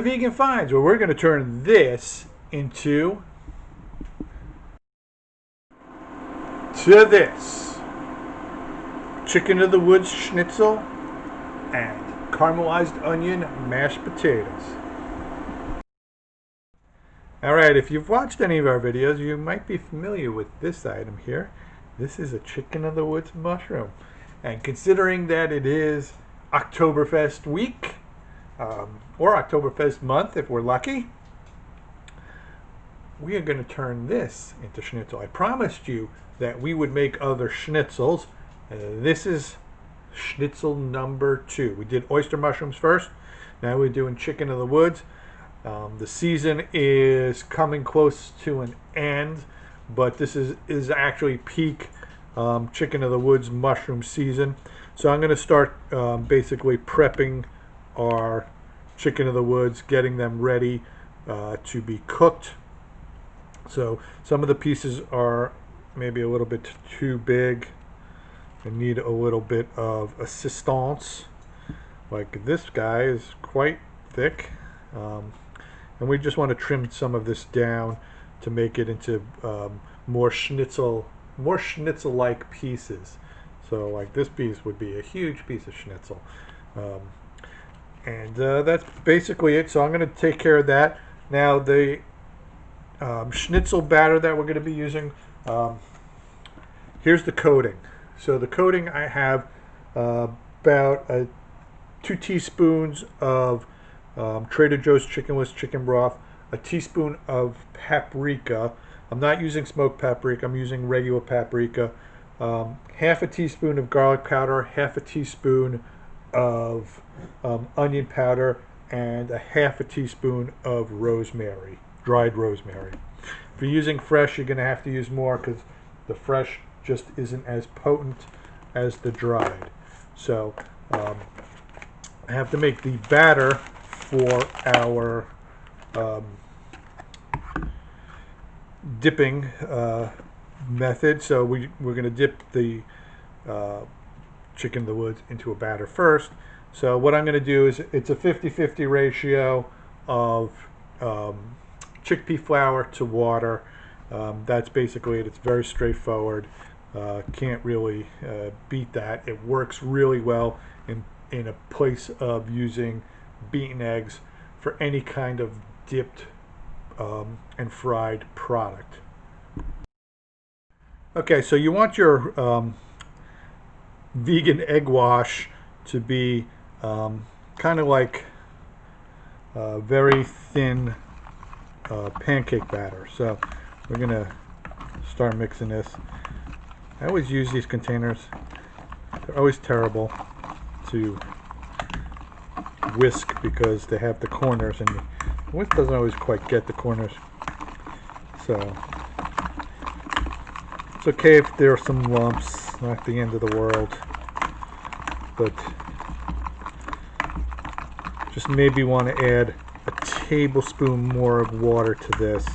Vegan Finds, where we're going to turn this into this chicken of the woods schnitzel and caramelized onion mashed potatoes. Alright, if you've watched any of our videos, you might be familiar with this item here. This is a chicken of the woods mushroom. And considering that it is Oktoberfest week, or Oktoberfest month if we're lucky, we are going to turn this into schnitzel. I promised you that we would make other schnitzels. This is schnitzel number 2. We did oyster mushrooms first. Now we're doing chicken of the woods. The season is coming close to an end, but this is actually peak chicken of the woods mushroom season. So I'm going to start basically prepping our chicken of the woods, getting them ready to be cooked. So some of the pieces are maybe a little bit too big and need a little bit of assistance. Like this guy is quite thick, and we just want to trim some of this down to make it into more schnitzel-like pieces. So like this piece would be a huge piece of schnitzel. And that's basically it. So I'm going to take care of that. Now the schnitzel batter that we're going to be using, here's the coating. So the coating, I have about 2 teaspoons of Trader Joe's chickenless chicken broth, a teaspoon of paprika. I'm not using smoked paprika, I'm using regular paprika. Half a teaspoon of garlic powder, half a teaspoon of onion powder, and a half a teaspoon of rosemary, dried rosemary. If you're using fresh, you're going to have to use more because the fresh just isn't as potent as the dried. So I have to make the batter for our dipping method. So we're going to dip the chicken of the woods into a batter first. So what I'm going to do is it's a 50-50 ratio of chickpea flour to water. That's basically it. It's very straightforward. Can't really beat that. It works really well in a place of using beaten eggs for any kind of dipped and fried product. Okay, so you want your vegan egg wash to be kind of like very thin pancake batter. So we're going to start mixing this. I always use these containers. They're always terrible to whisk because they have the corners, and the whisk doesn't always quite get the corners. So it's okay if there are some lumps, not the end of the world, but just maybe want to add a tablespoon more of water to this.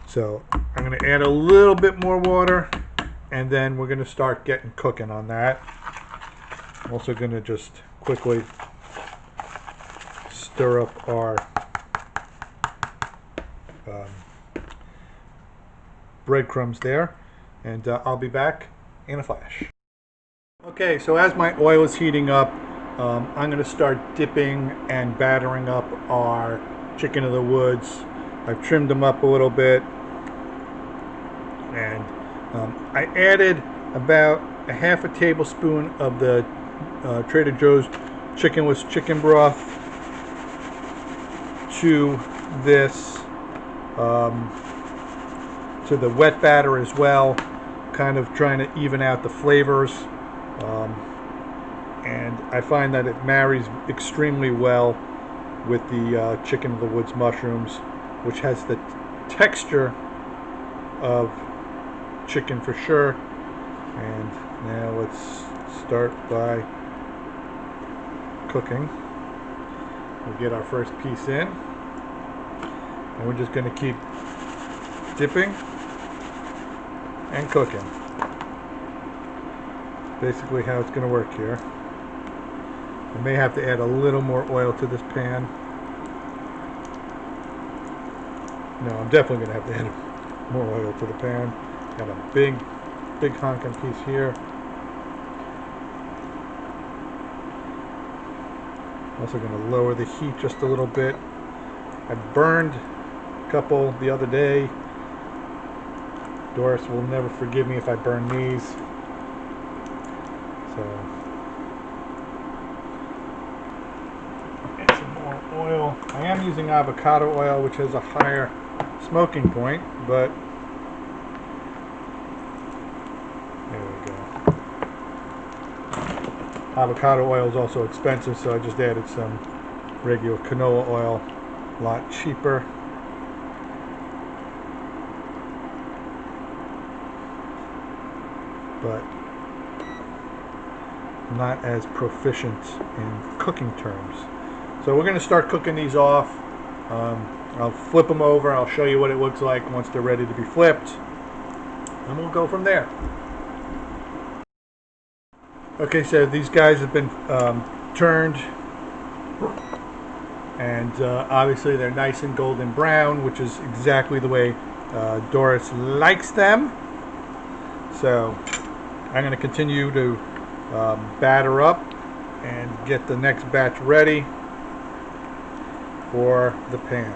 So I'm going to add a little bit more water, and then we're going to start getting cooking on that. I'm also going to just quickly stir up our breadcrumbs there, and I'll be back in a flash. Okay, so as my oil is heating up, I'm going to start dipping and battering up our chicken of the woods. I've trimmed them up a little bit, and I added about a half a tablespoon of the Trader Joe's chickenless chicken broth to this, to the wet batter as well, kind of trying to even out the flavors. And I find that it marries extremely well with the chicken of the woods mushrooms, which has the texture of chicken for sure. And now let's start by cooking. We'll get our first piece in, and we're just going to keep dipping and cooking. Basically how it's going to work here. I may have to add a little more oil to this pan. No, I'm definitely going to have to add more oil to the pan. Got a big honking piece here. Also going to lower the heat just a little bit. I burned a couple the other day. Doris will never forgive me if I burn these. So, add some more oil. I am using avocado oil, which has a higher smoking point, but there we go. Avocado oil is also expensive, so I just added some regular canola oil, a lot cheaper. But not as proficient in cooking terms. So we're going to start cooking these off. I'll flip them over. I'll show you what it looks like once they're ready to be flipped. And we'll go from there. Okay, so these guys have been turned. And obviously they're nice and golden brown, which is exactly the way Doris likes them. So I'm going to continue to batter up and get the next batch ready for the pan.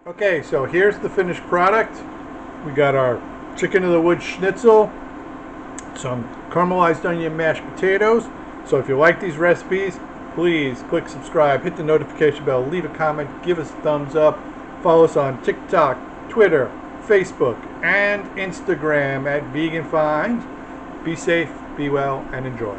Okay, so here's the finished product. We got our chicken of the wood schnitzel, some caramelized onion mashed potatoes. So if you like these recipes, please click subscribe, hit the notification bell, leave a comment, give us a thumbs up, follow us on TikTok, Twitter, Facebook, and Instagram at Vegan Find. Be safe, be well, and enjoy.